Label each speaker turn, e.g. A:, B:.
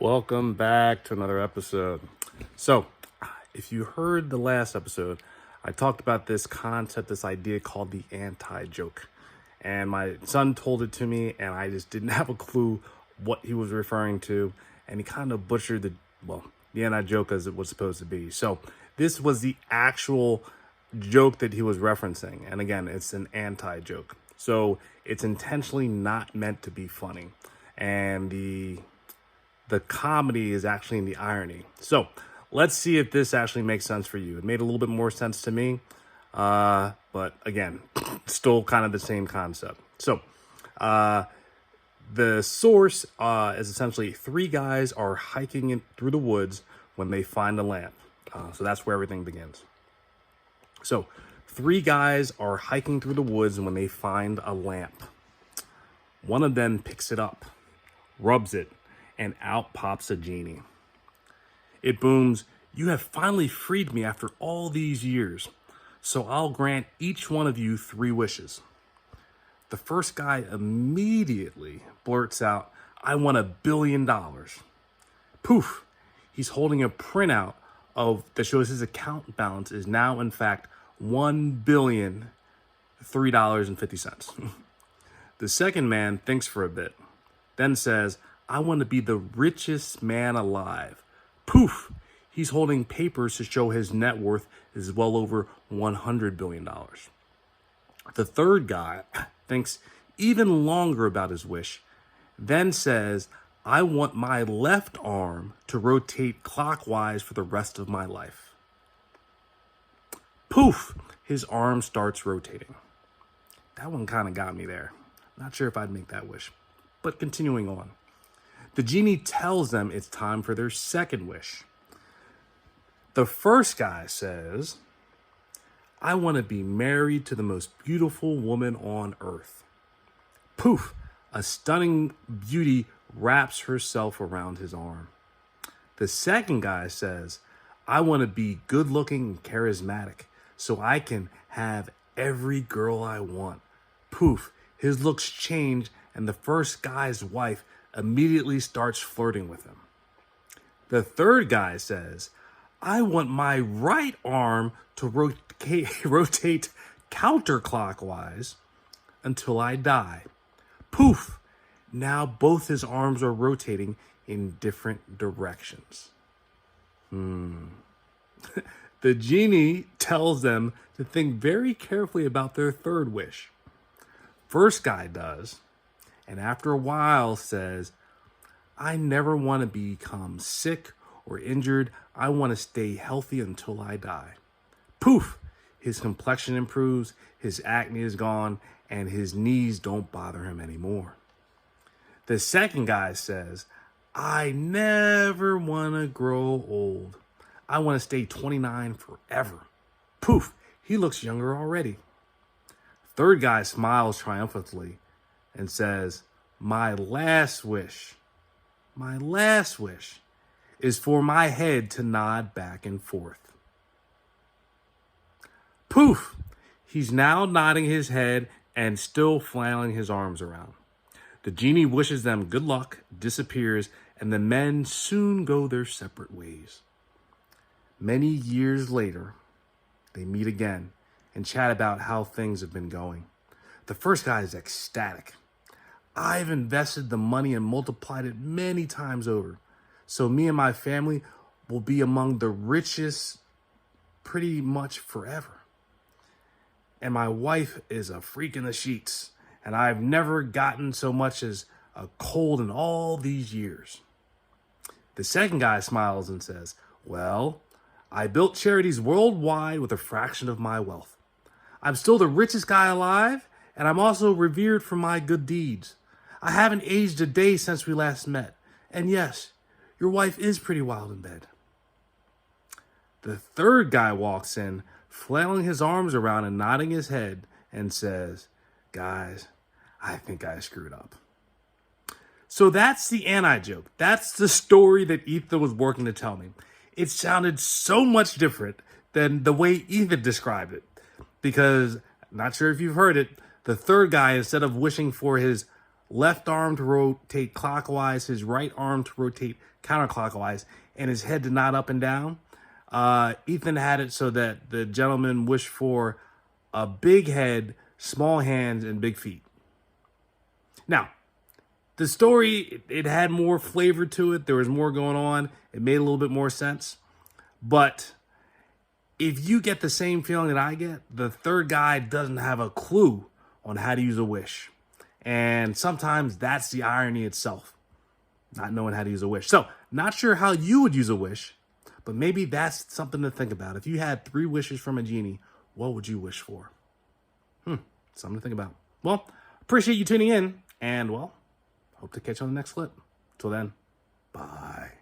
A: Welcome back to another episode. So, if you heard the last episode, I talked about this concept, this idea called the anti-joke. And my son told it to me, and I just didn't have a clue what he was referring to. And he kind of butchered the anti-joke as it was supposed to be. So, this was the actual joke that he was referencing. And again, it's an anti-joke. So, it's intentionally not meant to be funny. And the comedy is actually in the irony. So let's see if this actually makes sense for you. It made a little bit more sense to me, but again, still kind of the same concept. So the source is essentially three guys are hiking through the woods when they find a lamp. So that's where everything begins. So three guys are hiking through the woods when they find a lamp. One of them picks it up, rubs it, and out pops a genie. It booms, "You have finally freed me after all these years, so I'll grant each one of you 3 wishes." The first guy immediately blurts out, "I want $1 billion. Poof, he's holding a printout that shows his account balance is now in fact $1,003.50. The second man thinks for a bit, then says, "I want to be the richest man alive." Poof, he's holding papers to show his net worth is well over $100 billion. The third guy thinks even longer about his wish, then says, "I want my left arm to rotate clockwise for the rest of my life." Poof, his arm starts rotating. That one kind of got me there. Not sure if I'd make that wish, but continuing on. The genie tells them it's time for their second wish. The first guy says, "I want to be married to the most beautiful woman on earth." Poof, a stunning beauty wraps herself around his arm. The second guy says, "I want to be good looking and charismatic so I can have every girl I want." Poof, his looks change and the first guy's wife immediately starts flirting with him. The third guy says, "I want my right arm to rotate counterclockwise until I die." Poof, now both his arms are rotating in different directions. The genie tells them to think very carefully about their third wish. First guy does, and after a while says, "I never want to become sick or injured. I want to stay healthy until I die." Poof, his complexion improves, his acne is gone, and his knees don't bother him anymore. The second guy says, "I never want to grow old. I want to stay 29 forever." Poof, he looks younger already. Third guy smiles triumphantly and says, my last wish is for my head to nod back and forth." Poof, he's now nodding his head and still flailing his arms around. The genie wishes them good luck, disappears, and the men soon go their separate ways. Many years later, they meet again and chat about how things have been going. The first guy is ecstatic. "I've invested the money and multiplied it many times over. So me and my family will be among the richest pretty much forever. And my wife is a freak in the sheets. And I've never gotten so much as a cold in all these years." The second guy smiles and says, "Well, I built charities worldwide with a fraction of my wealth. I'm still the richest guy alive, and I'm also revered for my good deeds. I haven't aged a day since we last met. And yes, your wife is pretty wild in bed." The third guy walks in, flailing his arms around and nodding his head, and says, "Guys, I think I screwed up." So that's the anti-joke. That's the story that Ethan was working to tell me. It sounded so much different than the way Ethan described it. Because, not sure if you've heard it, the third guy, instead of wishing for his left arm to rotate clockwise, his right arm to rotate counterclockwise, and his head to nod up and down. Ethan had it so that the gentleman wished for a big head, small hands, and big feet. Now, the story, it had more flavor to it. There was more going on. It made a little bit more sense. But if you get the same feeling that I get, the third guy doesn't have a clue on how to use a wish. And sometimes that's the irony itself, not knowing how to use a wish. So, not sure how you would use a wish, but maybe that's something to think about. If you had 3 wishes from a genie, what would you wish for? Something to think about. Well, appreciate you tuning in, and, well, hope to catch you on the next flip. Till then, bye.